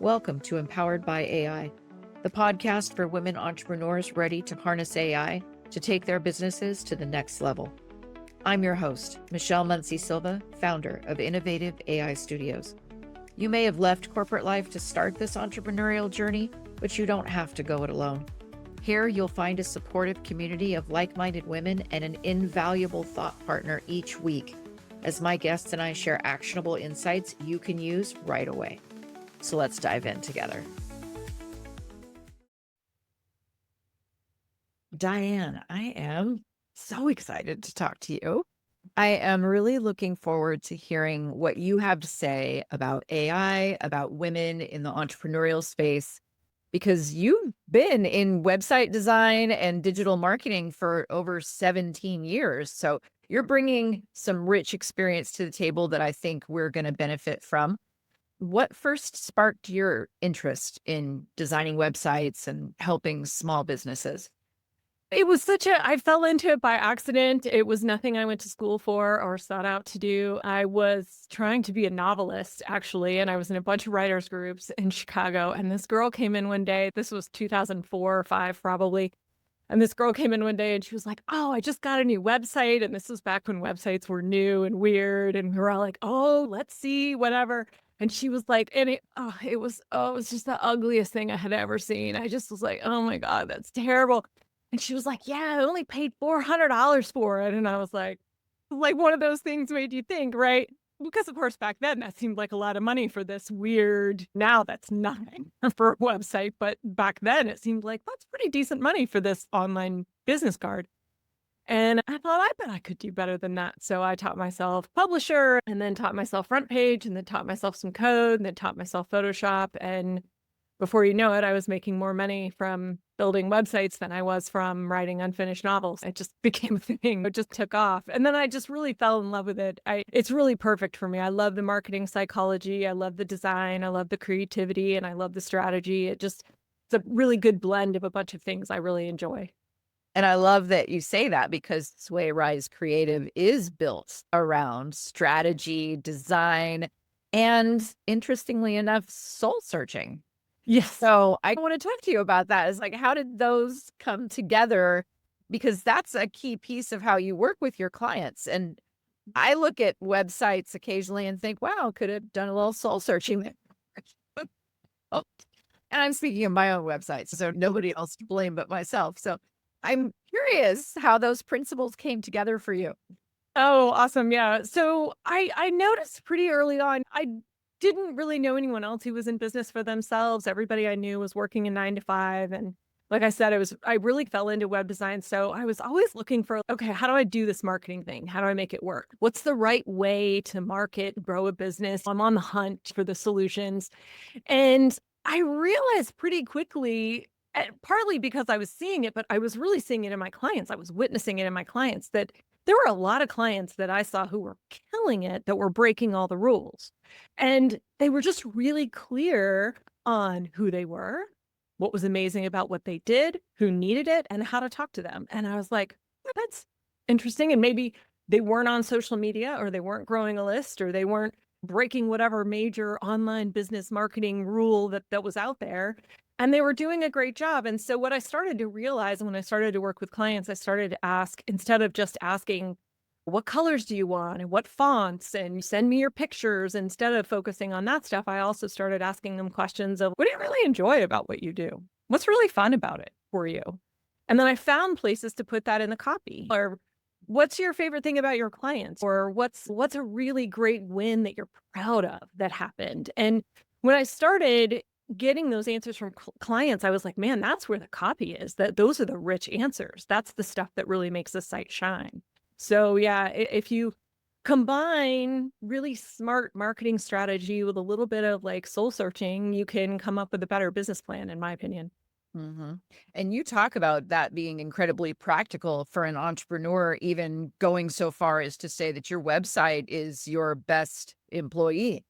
Welcome to Empowered by AI, the podcast for women entrepreneurs ready to harness AI to take their businesses to the next level. I'm your host, Michelle Muncy-Silva, founder of Innovative AI Studios. You may have left corporate life to start this entrepreneurial journey, but you don't have to go it alone. Here, you'll find a supportive community of like-minded women and an invaluable thought partner each week, as my guests and I share actionable insights you can use right away. So let's dive in together. Diane, I am so excited to talk to you. I am really looking forward to hearing what you have to say about AI, about women in the entrepreneurial space, because you've been in website design and digital marketing for over 17 years. So you're bringing some rich experience to the table that I think we're going to benefit from. What first sparked your interest in designing websites and helping small businesses? It was I fell into it by accident. It was nothing I went to school for or sought out to do. I was trying to be a novelist, actually, and I was in a bunch of writers groups in Chicago. And this girl came in one day. This was 2004 or 5, probably. And this girl came in one day and she was like, "Oh, I just got a new website." And this was back when websites were new and weird. And we were all like, "Oh, let's see, whatever." And she was like, it was just the ugliest thing I had ever seen. I just was like, "Oh my God, that's terrible." And she was like, "Yeah, I only paid $400 for it." And I was like one of those things made you think, right? Because of course, back then that seemed like a lot of money for this weird, now that's nothing for a website. But back then it seemed like that's pretty decent money for this online business card. And I thought, I bet I could do better than that. So I taught myself Publisher and then taught myself Front Page and then taught myself some code and then taught myself Photoshop. And before you know it, I was making more money from building websites than I was from writing unfinished novels. It just became a thing. It just took off. And then I just really fell in love with it. It's really perfect for me. I love the marketing psychology. I love the design. I love the creativity and I love the strategy. It's a really good blend of a bunch of things I really enjoy. And I love that you say that, because Sway Rise Creative is built around strategy, design, and interestingly enough, soul searching. Yes. So I want to talk to you about that. It's like, how did those come together? Because that's a key piece of how you work with your clients. And I look at websites occasionally and think, wow, could have done a little soul searching there. Oh, and I'm speaking of my own websites, so nobody else to blame but myself. So I'm curious how those principles came together for you. Oh, awesome. Yeah. So I noticed pretty early on, I didn't really know anyone else who was in business for themselves. Everybody I knew was working a 9 to 5. And like I said, I really fell into web design. So I was always looking for, okay, how do I do this marketing thing? How do I make it work? What's the right way to market, grow a business? I'm on the hunt for the solutions. And I realized pretty quickly, partly because I was seeing it, but I was really seeing it in my clients. I was witnessing it in my clients, that there were a lot of clients that I saw who were killing it, that were breaking all the rules. And they were just really clear on who they were, what was amazing about what they did, who needed it, and how to talk to them. And I was like, that's interesting. And maybe they weren't on social media, or they weren't growing a list, or they weren't breaking whatever major online business marketing rule that was out there. And they were doing a great job. And so what I started to realize when I started to work with clients, I started to ask, instead of just asking, what colors do you want and what fonts, and send me your pictures, instead of focusing on that stuff, I also started asking them questions of, what do you really enjoy about what you do? What's really fun about it for you? And then I found places to put that in the copy. Or what's your favorite thing about your clients? Or what's a really great win that you're proud of that happened? And when I started getting those answers from clients, I was like, man, that's where the copy is. Those are the rich answers. That's the stuff that really makes a site shine. So yeah, if you combine really smart marketing strategy with a little bit of like soul searching, you can come up with a better business plan, in my opinion. Mm-hmm. And you talk about that being incredibly practical for an entrepreneur, even going so far as to say that your website is your best employee.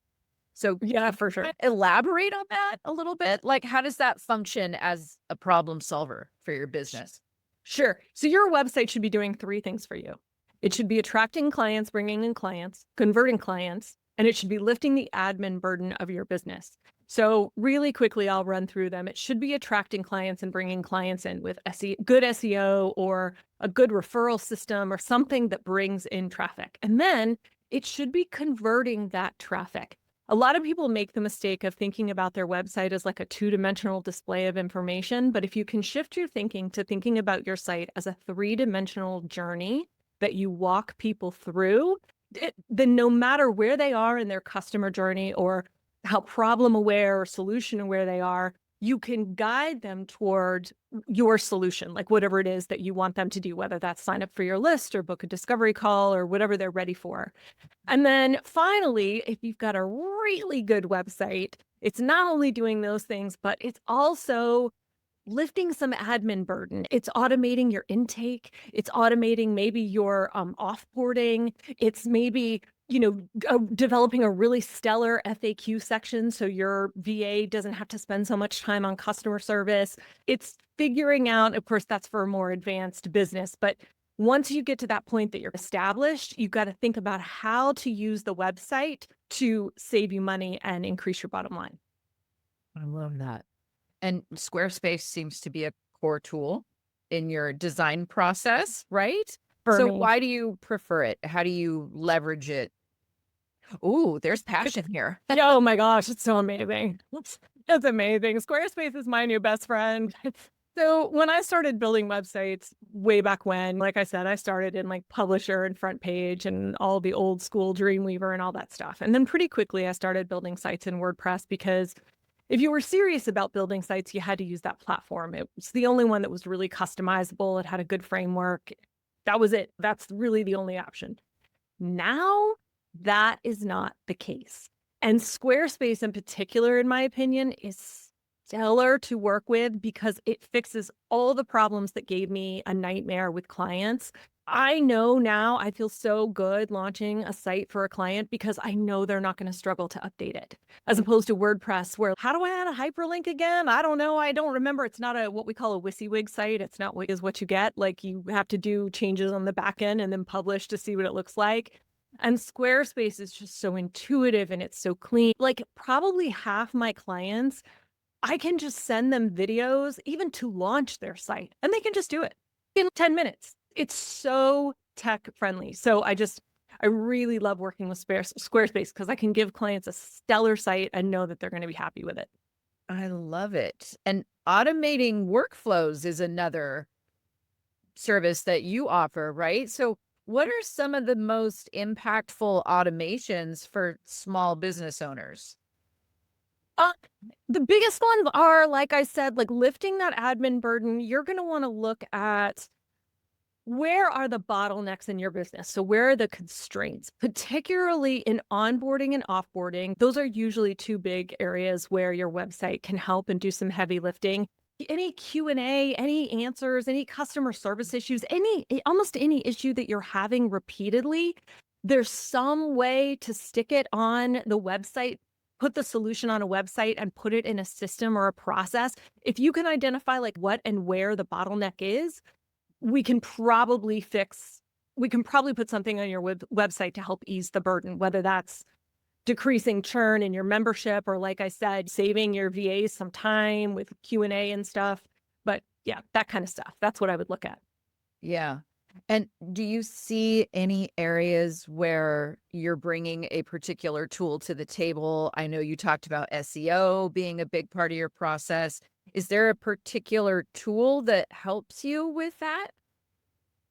So Yeah, for sure. elaborate on that a little bit. Like, how does that function as a problem solver for your business? Sure. So your website should be doing 3 things for you. It should be attracting clients, bringing in clients, converting clients, and it should be lifting the admin burden of your business. So really quickly, I'll run through them. It should be attracting clients and bringing clients in with good SEO or a good referral system or something that brings in traffic. And then it should be converting that traffic. A lot of people make the mistake of thinking about their website as like a two-dimensional display of information. But if you can shift your thinking to thinking about your site as a three-dimensional journey that you walk people through, then no matter where they are in their customer journey or how problem aware or solution aware they are, you can guide them toward your solution, like whatever it is that you want them to do, whether that's sign up for your list or book a discovery call or whatever they're ready for. And then finally, if you've got a really good website, it's not only doing those things, but it's also lifting some admin burden. It's automating your intake. It's automating maybe your offboarding. It's maybe, developing a really stellar FAQ section so your VA doesn't have to spend so much time on customer service. It's figuring out, of course, that's for a more advanced business, but once you get to that point that you're established, you've got to think about how to use the website to save you money and increase your bottom line. I love that. And Squarespace seems to be a core tool in your design process, right? So why do you prefer it? How do you leverage it? Ooh, there's passion here. Oh my gosh, it's so amazing. It's amazing. Squarespace is my new best friend. So when I started building websites way back when, like I said, I started in like Publisher and Front Page and all the old school Dreamweaver and all that stuff. And then pretty quickly I started building sites in WordPress because if you were serious about building sites, you had to use that platform. It was the only one that was really customizable. It had a good framework. That was it. That's really the only option. Now, that is not the case. And Squarespace in particular, in my opinion, is stellar to work with because it fixes all the problems that gave me a nightmare with clients. I know now I feel so good launching a site for a client because I know they're not going to struggle to update it. As opposed to WordPress, where how do I add a hyperlink again? I don't know. I don't remember. It's not what we call a WYSIWYG site. It's not what you get. Like you have to do changes on the back end and then publish to see what it looks like. And Squarespace is just so intuitive and it's so clean. Like probably half my clients, I can just send them videos even to launch their site and they can just do it in 10 minutes. It's so tech friendly. So I really love working with Squarespace because I can give clients a stellar site and know that they're going to be happy with it. I love it. And automating workflows is another service that you offer, right? So what are some of the most impactful automations for small business owners? The biggest ones are, like I said, like lifting that admin burden. You're going to want to look at where are the bottlenecks in your business? So where are the constraints, particularly in onboarding and offboarding? Those are usually two big areas where your website can help and do some heavy lifting. Any Q&A, any answers, any customer service issues, almost any issue that you're having repeatedly, there's some way to stick it on the website, put the solution on a website and put it in a system or a process. If you can identify like what and where the bottleneck is, we can probably put something on your website to help ease the burden, whether that's decreasing churn in your membership or, like I said, saving your VAs some time with Q&A and stuff. But yeah, that kind of stuff. That's what I would look at. Yeah. And do you see any areas where you're bringing a particular tool to the table? I know you talked about SEO being a big part of your process. Is there a particular tool that helps you with that?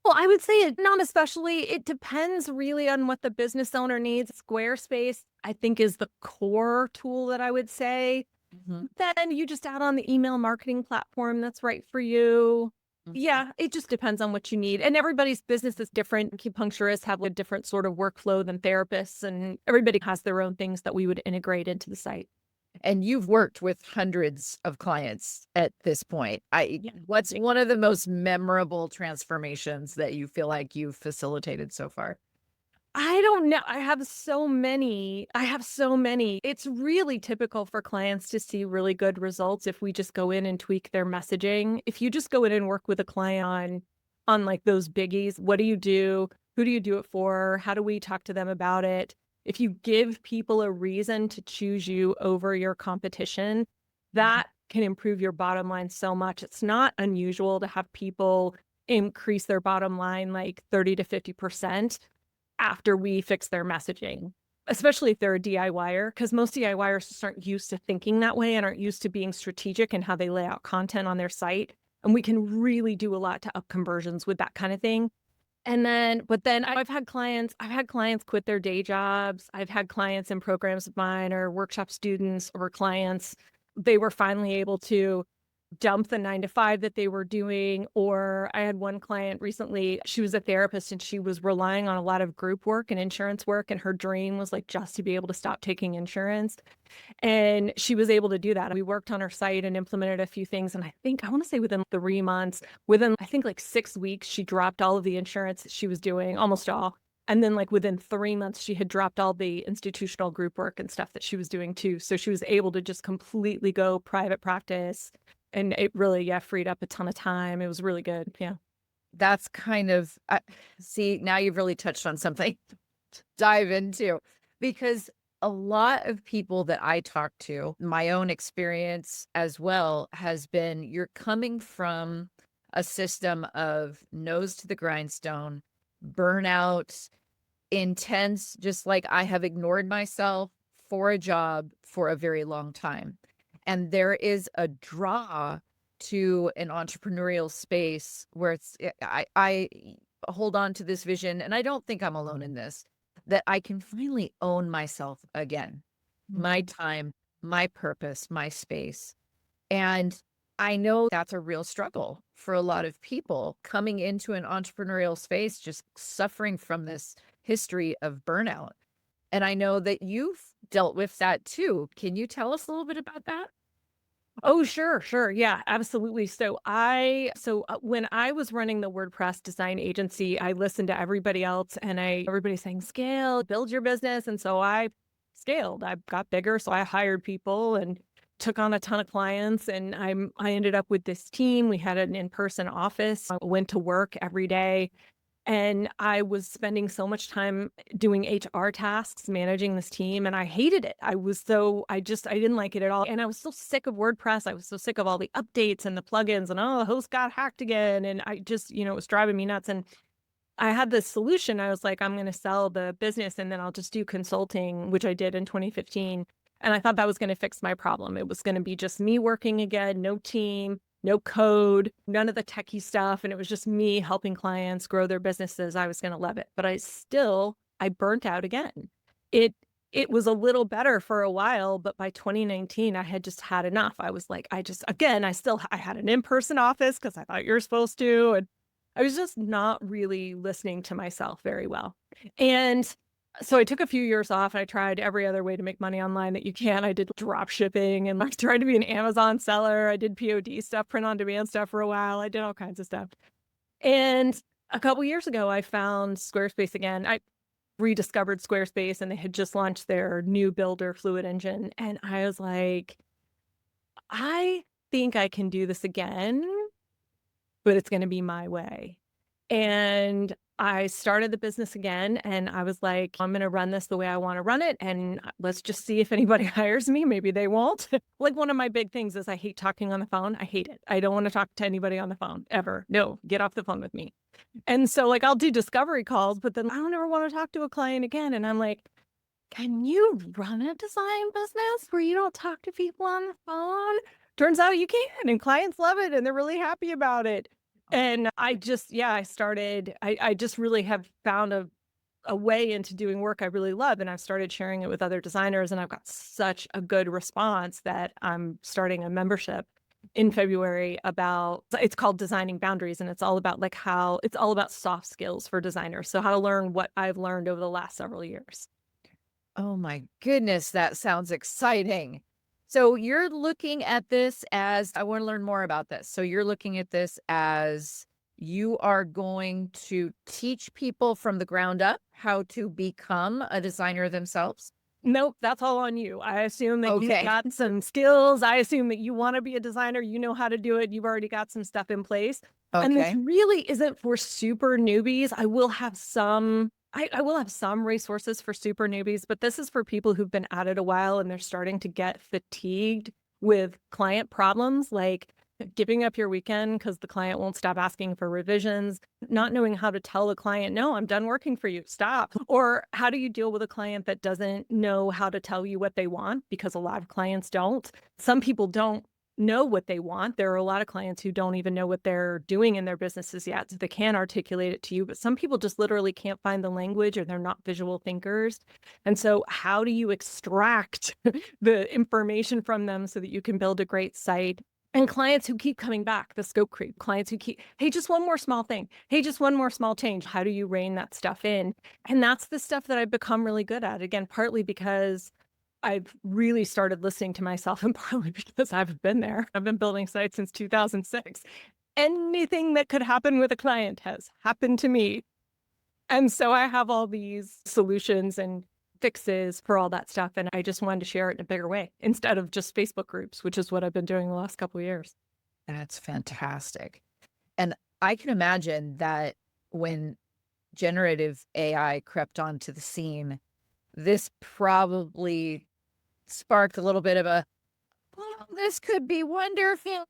Well, I would say not especially. It depends really on what the business owner needs. Squarespace, I think, is the core tool that I would say. Mm-hmm. Then you just add on the email marketing platform that's right for you. Mm-hmm. Yeah, it just depends on what you need. And everybody's business is different. Acupuncturists have a different sort of workflow than therapists, and everybody has their own things that we would integrate into the site. And you've worked with hundreds of clients at this point. What's one of the most memorable transformations that you feel like you've facilitated so far? I don't know. I have so many. It's really typical for clients to see really good results if we just go in and tweak their messaging. If you just go in and work with a client on like those biggies, what do you do? Who do you do it for? How do we talk to them about it? if you give people a reason to choose you over your competition, that can improve your bottom line so much. It's not unusual to have people increase their bottom line like 30 to 50% after we fix their messaging, especially if they're a DIYer, because most DIYers just aren't used to thinking that way and aren't used to being strategic in how they lay out content on their site. And we can really do a lot to up conversions with that kind of thing. But then I've had clients quit their day jobs. I've had clients in programs of mine or workshop students or clients. They were finally able to dump the 9 to 5 that they were doing. Or I had one client recently, she was a therapist and she was relying on a lot of group work and insurance work. And her dream was like just to be able to stop taking insurance. And she was able to do that. We worked on her site and implemented a few things. And I want to say within 3 months, within I think like 6 weeks, she dropped all of the insurance that she was doing, almost all. And then like within 3 months, she had dropped all the institutional group work and stuff that she was doing too. So she was able to just completely go private practice. And it really, freed up a ton of time. It was really good. Yeah. That's kind of, see, now you've really touched on something to dive into, because a lot of people that I talk to, my own experience as well has been, you're coming from a system of nose to the grindstone, burnout, intense, just like I have ignored myself for a job for a very long time. And there is a draw to an entrepreneurial space where it's, I hold on to this vision, and I don't think I'm alone in this, that I can finally own myself again, my time, my purpose, my space. And I know that's a real struggle for a lot of people coming into an entrepreneurial space, just suffering from this history of burnout. And I know that you've dealt with that too. Can you tell us a little bit about that? Oh, sure. Yeah, absolutely. So when I was running the WordPress design agency, I listened to everybody else and everybody's saying, scale, build your business. And so I scaled, I got bigger. So I hired people and took on a ton of clients, and I ended up with this team. We had an in-person office. I went to work every day. And I was spending so much time doing HR tasks, managing this team, and I hated it. I didn't like it at all. And I was so sick of WordPress. I was so sick of all the updates and the plugins and, oh, the host got hacked again. And I just, it was driving me nuts. And I had this solution. I was like, I'm going to sell the business and then I'll just do consulting, which I did in 2015. And I thought that was going to fix my problem. It was going to be just me working again, no team, no code, none of the techie stuff. And it was just me helping clients grow their businesses. I was going to love it. But I burnt out again. It was a little better for a while, but by 2019, I had just had enough. I was like, I had an in-person office because I thought you're supposed to. And I was just not really listening to myself very well. And so I took a few years off and I tried every other way to make money online that you can. I did drop shipping and I tried to be an Amazon seller. I did POD stuff, print on demand stuff for a while. I did all kinds of stuff. And a couple years ago, I found Squarespace again. I rediscovered Squarespace and they had just launched their new builder Fluid Engine. And I was like, I think I can do this again, but it's going to be my way. And I started the business again and I was like, I'm going to run this the way I want to run it. And let's just see if anybody hires me. Maybe they won't. Like one of my big things is I hate talking on the phone. I hate it. I don't want to talk to anybody on the phone ever. No, get off the phone with me. And so like I'll do discovery calls, but then I don't ever want to talk to a client again. And I'm like, can you run a design business where you don't talk to people on the phone? Turns out you can, and clients love it and they're really happy about it. And I just really have found a way into doing work I really love. And I've started sharing it with other designers and I've got such a good response that I'm starting a membership in February it's called Designing Boundaries. And it's all about soft skills for designers. So how to learn what I've learned over the last several years. Oh my goodness, that sounds exciting. So you're looking at this as, I want to learn more about this. So you're looking at this as you are going to teach people from the ground up how to become a designer themselves? Nope, that's all on you. I assume that you've Okay. got some skills. I assume that you want to be a designer. You know how to do it. You've already got some stuff in place. And this Okay. really isn't for super newbies. I will have some I will have some resources for super newbies, but this is for people who've been at it a while and they're starting to get fatigued with client problems like giving up your weekend because the client won't stop asking for revisions, not knowing how to tell the client, no, I'm done working for you, stop. Or how do you deal with a client that doesn't know how to tell you what they want? Because a lot of clients don't. Some people don't know what they want. There are a lot of clients who don't even know what they're doing in their businesses yet. So they can articulate it to you, but some people just literally can't find the language or they're not visual thinkers. And so how do you extract the information from them so that you can build a great site? And clients who keep coming back, the scope creep, clients who keep, hey, just one more small thing. Hey, just one more small change. How do you rein that stuff in? And that's the stuff that I've become really good at. Again, partly because I've really started listening to myself and partly because I've been there. I've been building sites since 2006. Anything that could happen with a client has happened to me. And so I have all these solutions and fixes for all that stuff. And I just wanted to share it in a bigger way instead of just Facebook groups, which is what I've been doing the last couple of years. That's fantastic. And I can imagine that when generative AI crept onto the scene, this probably sparked a little bit of a, well, this could be wonderful.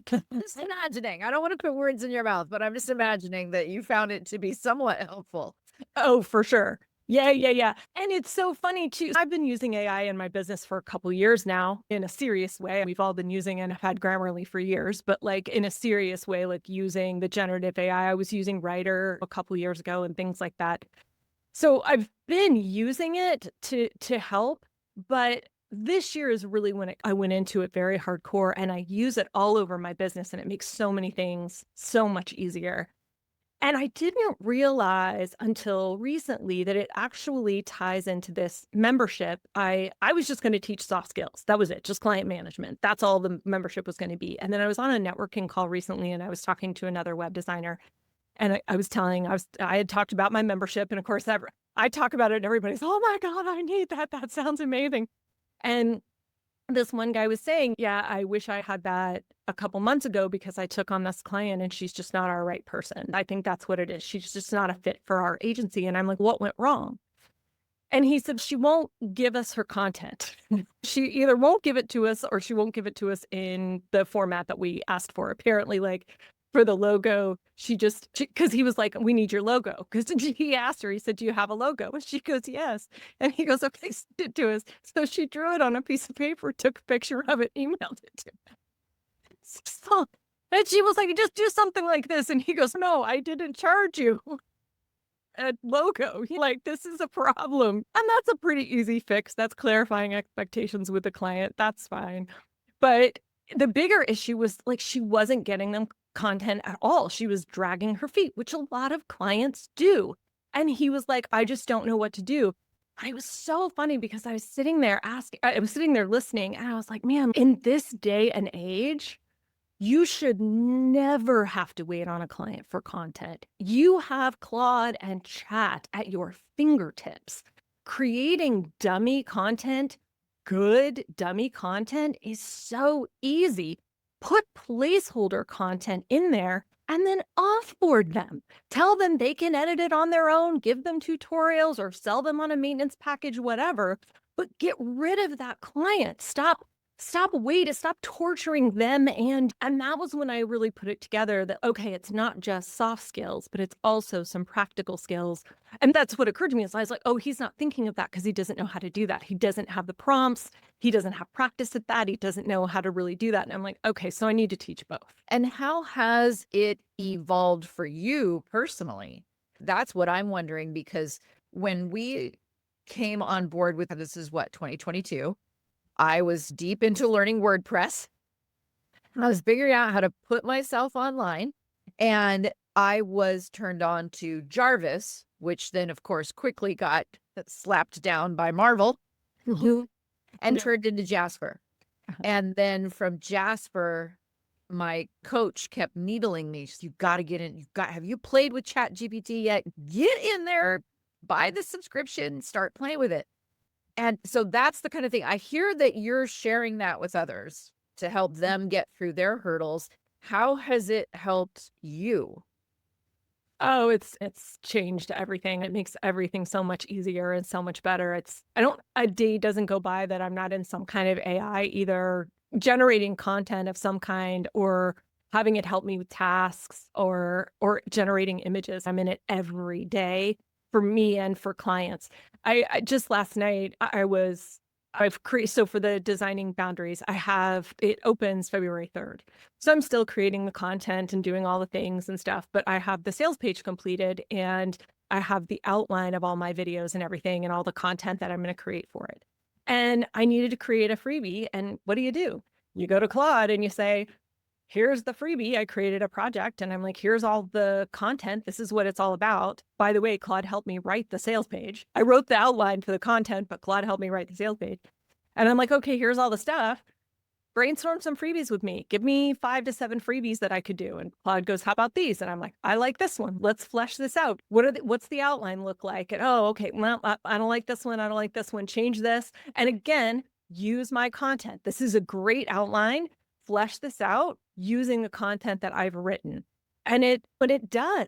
Just imagining. I don't want to put words in your mouth, but I'm just imagining that you found it to be somewhat helpful. Oh, for sure. Yeah. And it's so funny too. I've been using AI in my business for a couple years now in a serious way. We've all been using it and I've had Grammarly for years, but like in a serious way, like using the generative AI. I was using Writer a couple years ago and things like that. So I've been using it to help, but this year is really when I went into it very hardcore and I use it all over my business and it makes so many things so much easier. And I didn't realize until recently that it actually ties into this membership. I was just going to teach soft skills. That was it, just client management. That's all the membership was going to be. And then I was on a networking call recently and I was talking to another web designer and I had talked about my membership. And of course, I talk about it and everybody's, oh my God, I need that. That sounds amazing. And this one guy was saying, yeah, I wish I had that a couple months ago because I took on this client and she's just not our right person. I think that's what it is. She's just not a fit for our agency. And I'm like, what went wrong? And he said, she won't give us her content. She either won't give it to us or she won't give it to us in the format that we asked for. Apparently, like for the logo, because he was like, we need your logo. Because he asked her, he said, do you have a logo? And she goes, yes. And he goes, okay, send it to us. So she drew it on a piece of paper, took a picture of it, emailed it to him. So, and she was like, just do something like this. And he goes, no, I didn't charge you a logo. Like, this is a problem. And that's a pretty easy fix. That's clarifying expectations with the client. That's fine. But the bigger issue was like, she wasn't getting them content at all. She was dragging her feet, which a lot of clients do. And he was like, I just don't know what to do. And it was so funny because I was sitting there listening, and I was like, man, in this day and age, you should never have to wait on a client for content. You have Claude and Chat at your fingertips. Creating dummy content, good dummy content, is so easy. Put placeholder content in there and then offboard them. Tell them they can edit it on their own, give them tutorials or sell them on a maintenance package, whatever, but get rid of that client. Stop torturing them. And that was when I really put it together that, okay, it's not just soft skills, but it's also some practical skills. And that's what occurred to me is I was like, oh, he's not thinking of that because he doesn't know how to do that. He doesn't have the prompts. He doesn't have practice at that. He doesn't know how to really do that. And I'm like, okay, so I need to teach both. And how has it evolved for you personally? That's what I'm wondering, because when we came on board with, this is what, 2022, I was deep into learning WordPress. I was figuring out how to put myself online, and I was turned on to Jarvis, which then, of course, quickly got slapped down by Marvel and turned into Jasper. And then from Jasper, my coach kept needling me. You got to get in. Have you played with ChatGPT yet? Get in there, buy the subscription, start playing with it. And so that's the kind of thing. I hear that you're sharing that with others to help them get through their hurdles. How has it helped you? Oh, it's changed everything. It makes everything so much easier and so much better. I don't a day doesn't go by that I'm not in some kind of AI, either generating content of some kind or having it help me with tasks or generating images. I'm in it every day for me and for clients. I just last night I've created so for the designing boundaries, it opens February 3rd. So I'm still creating the content and doing all the things and stuff, but I have the sales page completed and I have the outline of all my videos and everything and all the content that I'm going to create for it. And I needed to create a freebie. And what do? You go to Claude and you say, here's the freebie. I created a project and I'm like, here's all the content. This is what it's all about. By the way, Claude helped me write the sales page. I wrote the outline for the content, but Claude helped me write the sales page. And I'm like, okay, here's all the stuff. Brainstorm some freebies with me. Give me 5 to 7 freebies that I could do. And Claude goes, how about these? And I'm like, I like this one. Let's flesh this out. What's the outline look like? And oh, okay, well, I don't like this one. I don't like this one. Change this. And again, use my content. This is a great outline. Flesh this out using the content that I've written. But it does.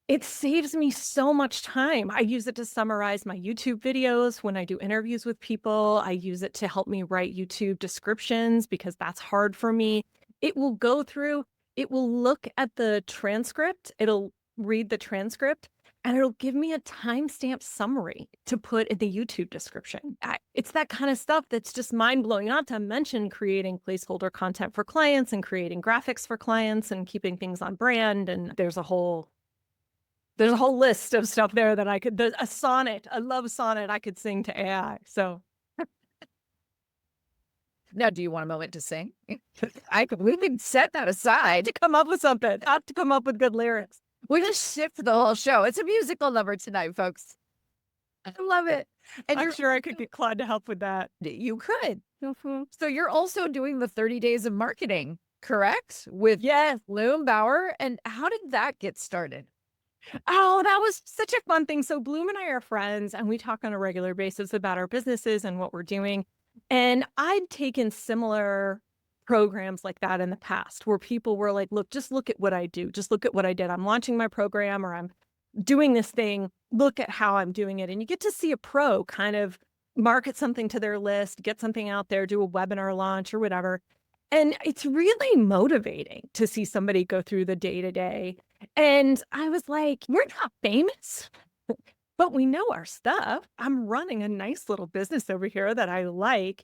It saves me so much time. I use it to summarize my YouTube videos when I do interviews with people. I use it to help me write YouTube descriptions because that's hard for me. It will go through, it will look at the transcript, it'll read the transcript, and it'll give me a timestamp summary to put in the YouTube description. It's that kind of stuff that's just mind-blowing, not to mention creating placeholder content for clients and creating graphics for clients and keeping things on brand. And there's a whole list of stuff there that a sonnet, a love sonnet I could sing to AI. So Now, do you want a moment to sing? We can set that aside. to come up with something, not to come up with good lyrics. We just shift the whole show. It's a musical number tonight, folks. I love it. And I'm sure I could get Claude to help with that. you could. So you're also doing the 30 days of marketing, correct? With Yes. Bloom Bauer. And how did that get started? Oh, that was such a fun thing. So Bloom and I are friends and we talk on a regular basis about our businesses and what we're doing. And I'd taken similar programs like that in the past where people were like, look, just look at what I do. Just look at what I did. I'm launching my program or I'm doing this thing. Look at how I'm doing it. And you get to see a pro kind of market something to their list, get something out there, do a webinar launch or whatever. And it's really motivating to see somebody go through the day-to-day. And I was like, we're not famous, but we know our stuff. I'm running a nice little business over here that I like.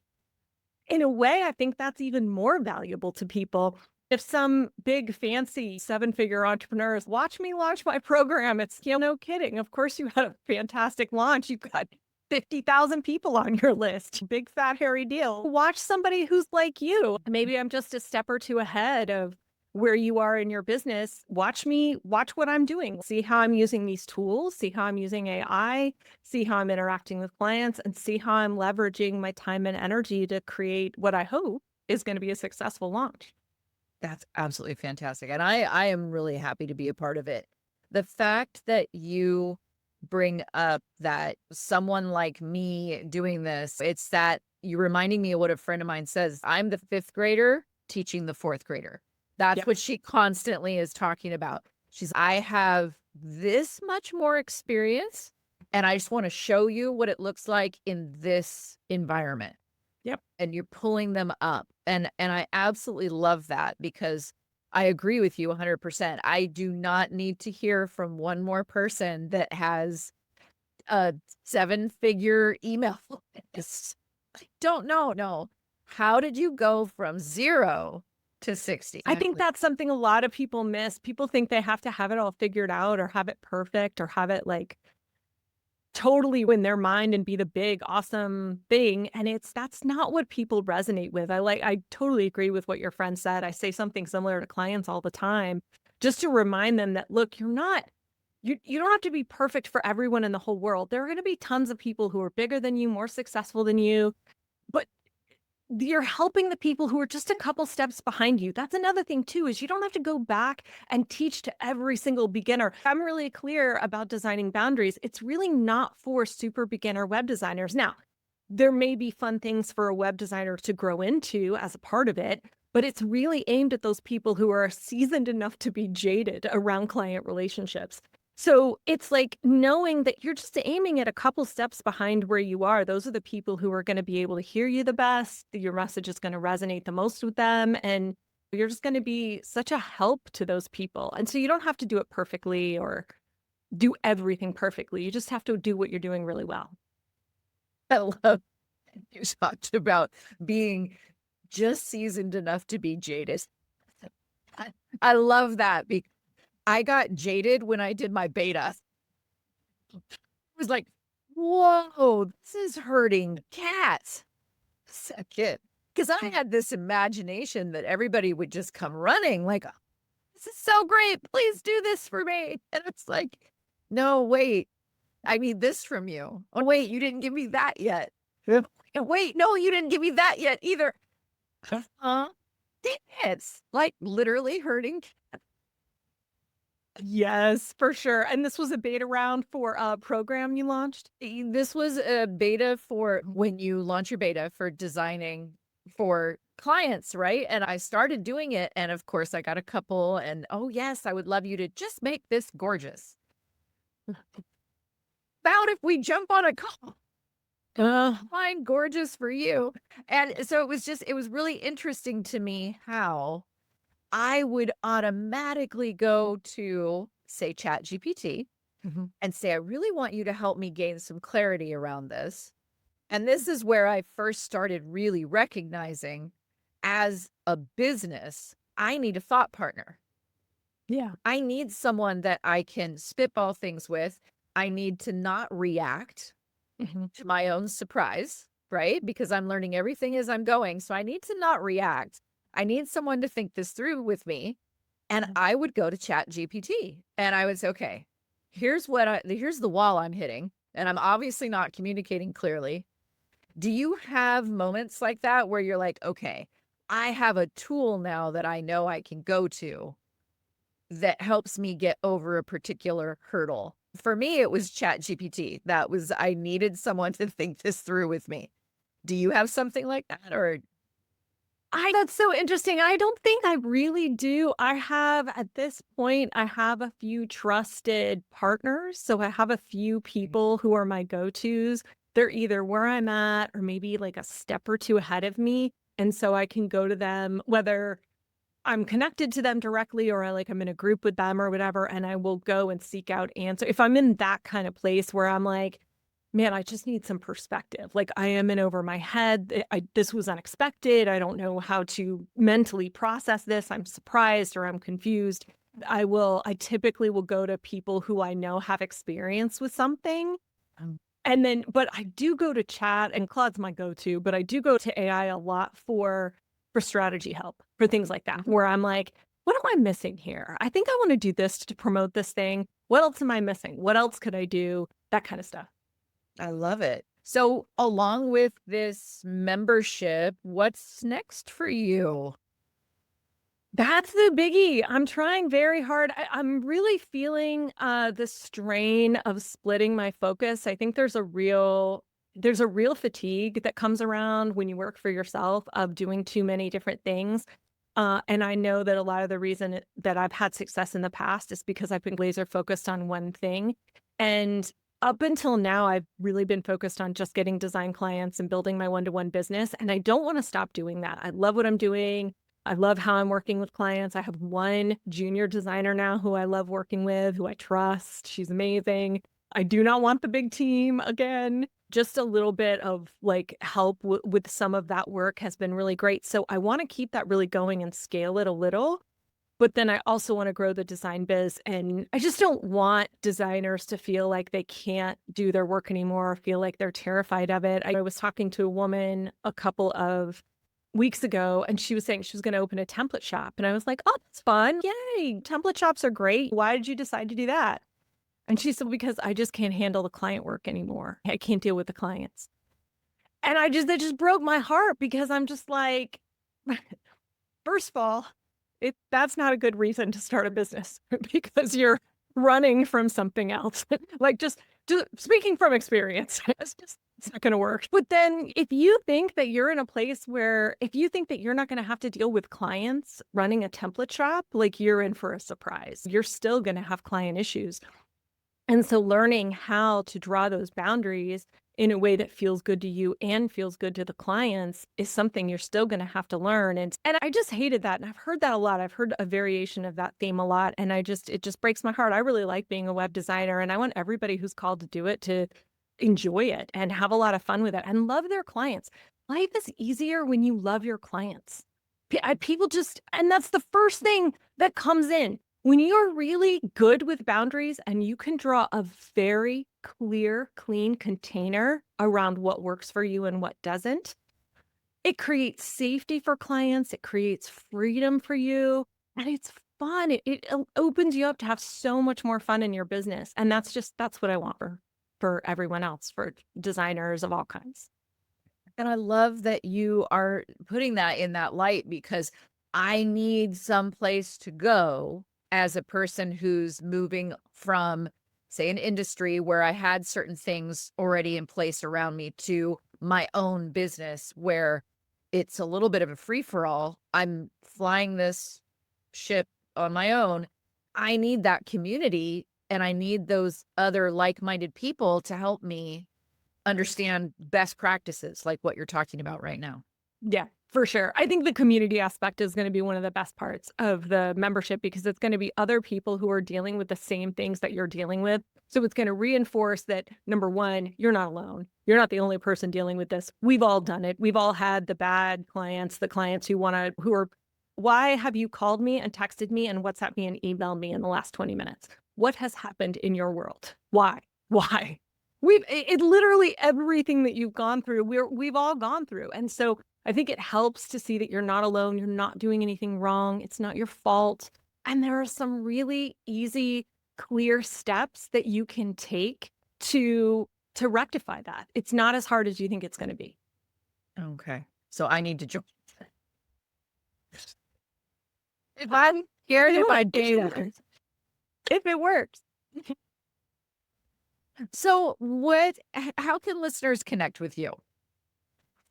In a way, I think that's even more valuable to people. If some big fancy 7-figure entrepreneurs watch me launch my program, it's, no kidding. Of course, you had a fantastic launch. You've got 50,000 people on your list. Big fat hairy deal. Watch somebody who's like you. Maybe I'm just a step or two ahead of where you are in your business. Watch what I'm doing. See how I'm using these tools, see how I'm using AI, see how I'm interacting with clients, and see how I'm leveraging my time and energy to create what I hope is going to be a successful launch. That's absolutely fantastic. And I am really happy to be a part of it. The fact that you bring up that someone like me doing this, it's that you're reminding me of what a friend of mine says. I'm the 5th grader teaching the 4th grader. That's Yep. what she constantly is talking about. I have this much more experience and I just want to show you what it looks like in this environment. Yep. And you're pulling them up. And I absolutely love that because I agree with you 100%. I do not need to hear from one more person that has a 7-figure email list. I don't know. No. How did you go from 0 to 60? I think that's something a lot of people miss. People think they have to have it all figured out or have it perfect or have it like totally in their mind and be the big, awesome thing. And that's not what people resonate with. I totally agree with what your friend said. I say something similar to clients all the time, just to remind them that, look, you don't have to be perfect for everyone in the whole world. There are going to be tons of people who are bigger than you, more successful than you, but you're helping the people who are just a couple steps behind you. That's another thing too, is you don't have to go back and teach to every single beginner. I'm really clear about designing boundaries. It's really not for super beginner web designers. Now, there may be fun things for a web designer to grow into as a part of it, but it's really aimed at those people who are seasoned enough to be jaded around client relationships. So it's like knowing that you're just aiming at a couple steps behind where you are. Those are the people who are going to be able to hear you the best. Your message is going to resonate the most with them. And you're just going to be such a help to those people. And so you don't have to do it perfectly or do everything perfectly. You just have to do what you're doing really well. I love you talked about being just seasoned enough to be jaded. I love that because I got jaded when I did my beta. It was like, whoa, this is hurting cats. Second, because I had this imagination that everybody would just come running like, "Oh, this is so great. Please do this for me." And it's like, no, wait, I need this from you. Oh, wait, you didn't give me that yet. And wait, no, you didn't give me that yet either. Huh? It's like literally hurting. Yes, for sure. And this was a beta round for a program you launched? This was a beta for when you launch your beta for designing for clients, right? And I started doing it. And of course, I got a couple and, oh, yes, I would love you to just make this gorgeous. About if we jump on a call. Fine, gorgeous for you. And so it was really interesting to me how I would automatically go to, say, ChatGPT and say, I really want you to help me gain some clarity around this. And this is where I first started really recognizing as a business, I need a thought partner. Yeah. I need someone that I can spitball things with. I need to not react to my own surprise, right? Because I'm learning everything as I'm going. So I need to not react. I need someone to think this through with me. And I would go to ChatGPT and I would say, okay, here's the wall I'm hitting. And I'm obviously not communicating clearly. Do you have moments like that where you're like, okay, I have a tool now that I know I can go to that helps me get over a particular hurdle? For me, it was ChatGPT. I needed someone to think this through with me. Do you have something like that? Or That's so interesting. I don't think I really do. At this point, I have a few trusted partners. So I have a few people who are my go-tos. They're either where I'm at or maybe like a step or two ahead of me. And so I can go to them, whether I'm connected to them directly or I'm in a group with them or whatever, and I will go and seek out answers. If I'm in that kind of place where I'm like, man, I just need some perspective. Like I am in over my head. This was unexpected. I don't know how to mentally process this. I'm surprised or I'm confused. I typically will go to people who I know have experience with something. But I do go to chat, and Claude's my go-to, but I do go to AI a lot for strategy help, for things like that, where I'm like, what am I missing here? I think I want to do this to promote this thing. What else am I missing? What else could I do? That kind of stuff. I love it. So along with this membership, what's next for you? That's the biggie. I'm trying very hard. I'm really feeling the strain of splitting my focus. I think there's a real fatigue that comes around when you work for yourself of doing too many different things. And I know that a lot of the reason that I've had success in the past is because I've been laser focused on one thing. And up until now, I've really been focused on just getting design clients and building my one-to-one business. And I don't want to stop doing that. I love what I'm doing. I love how I'm working with clients. I have one junior designer now who I love working with, who I trust. She's amazing. I do not want the big team again. Just a little bit of help with some of that work has been really great. So I want to keep that really going and scale it a little. But then I also want to grow the design biz. And I just don't want designers to feel like they can't do their work anymore or feel like they're terrified of it. I was talking to a woman a couple of weeks ago, and she was saying she was going to open a template shop. And I was like, oh, that's fun. Yay. Template shops are great. Why did you decide to do that? And she said, because I just can't handle the client work anymore. I can't deal with the clients. And that just broke my heart because I'm just like, first of all, that's not a good reason to start a business because you're running from something else. Just speaking from experience, it's just It's not going to work. But then if you think that you're in a place where, if you think that you're not going to have to deal with clients running a template shop, like you're in for a surprise. You're still going to have client issues. And so learning how to draw those boundaries in a way that feels good to you and feels good to the clients is something you're still going to have to learn. And I just hated that. And I've heard that a lot. I've heard a variation of that theme a lot. And it just breaks my heart. I really like being a web designer, and I want everybody who's called to do it to enjoy it and have a lot of fun with it and love their clients. Life is easier when you love your clients. People just, and that's the first thing that comes in. When you're really good with boundaries and you can draw a very clear, clean container around what works for you and what doesn't, it creates safety for clients. It creates freedom for you. And it's fun. It opens you up to have so much more fun in your business. And that's what I want for everyone else, for designers of all kinds. And I love that you are putting that in that light, because I need some place to go as a person who's moving from, say, an industry where I had certain things already in place around me to my own business where it's a little bit of a free-for-all. I'm flying this ship on my own. I need that community, and I need those other like-minded people to help me understand best practices like what you're talking about right now. Yeah, for sure. I think the community aspect is going to be one of the best parts of the membership, because it's going to be other people who are dealing with the same things that you're dealing with. So it's going to reinforce that, number one, you're not alone. You're not the only person dealing with this. We've all done it. We've all had the bad clients, the clients who are, why have you called me and texted me and WhatsApp me and emailed me in the last 20 minutes? What has happened in your world? Why? It literally everything that you've gone through, we've all gone through. And so I think it helps to see that you're not alone. You're not doing anything wrong. It's not your fault. And there are some really easy, clear steps that you can take to rectify that. It's not as hard as you think it's going to be. Okay. So I need to join. If I'm scared, if I do that, if it works. So how can listeners connect with you?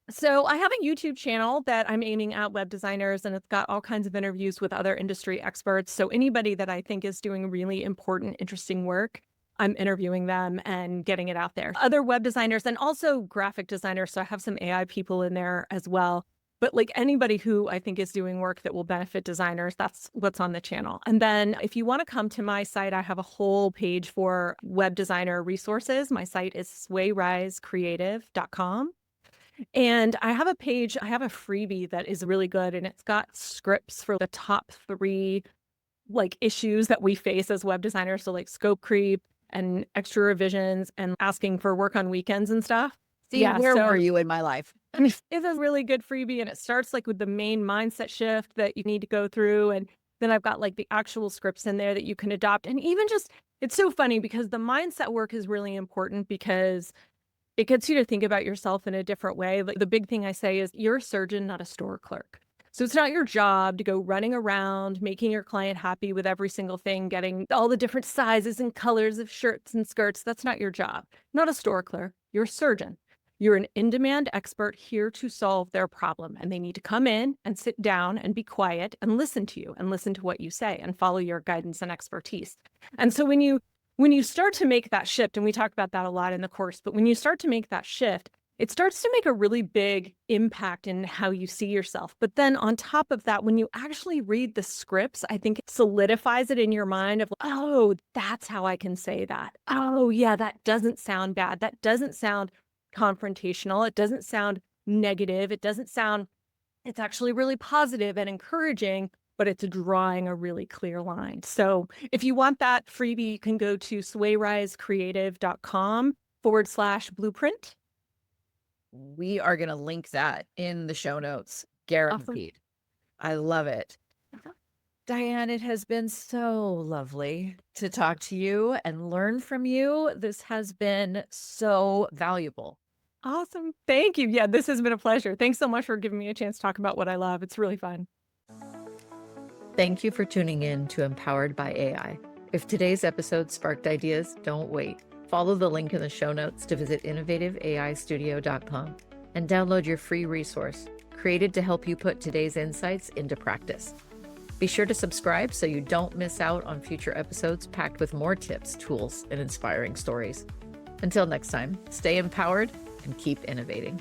So I have a YouTube channel that I'm aiming at web designers, and it's got all kinds of interviews with other industry experts. So anybody that I think is doing really important, interesting work, I'm interviewing them and getting it out there. Other web designers and also graphic designers. So I have some AI people in there as well. But like anybody who I think is doing work that will benefit designers, that's what's on the channel. And then if you want to come to my site, I have a whole page for web designer resources. My site is swayrisecreative.com. And I have a freebie that is really good, and it's got scripts for the top 3 like issues that we face as web designers. So like scope creep and extra revisions and asking for work on weekends and stuff. See, where were you in my life? It's a really good freebie, and it starts like with the main mindset shift that you need to go through. And then I've got like the actual scripts in there that you can adopt. And even just, it's so funny because the mindset work is really important because it gets you to think about yourself in a different way. Like the big thing I say is you're a surgeon, not a store clerk. So it's not your job to go running around, making your client happy with every single thing, getting all the different sizes and colors of shirts and skirts. That's not your job. Not a store clerk. You're a surgeon. You're an in-demand expert here to solve their problem. And they need to come in and sit down and be quiet and listen to you and listen to what you say and follow your guidance and expertise. And so when you start to make that shift, and we talk about that a lot in the course, but when you start to make that shift, it starts to make a really big impact in how you see yourself. But then on top of that, when you actually read the scripts, I think it solidifies it in your mind of, oh, that's how I can say that. Oh, yeah, that doesn't sound bad. That doesn't sound confrontational. It doesn't sound negative. It's actually really positive and encouraging, but it's drawing a really clear line. So if you want that freebie, you can go to swayrisecreative.com/blueprint. We are going to link that in the show notes. Guaranteed. Awesome. I love it. Diane, it has been so lovely to talk to you and learn from you. This has been so valuable. Awesome. Thank you. Yeah, this has been a pleasure. Thanks so much for giving me a chance to talk about what I love. It's really fun. Thank you for tuning in to Empowered by AI. If today's episode sparked ideas, don't wait. Follow the link in the show notes to visit innovativeaistudio.com and download your free resource created to help you put today's insights into practice. Be sure to subscribe so you don't miss out on future episodes packed with more tips, tools, and inspiring stories. Until next time, stay empowered and keep innovating.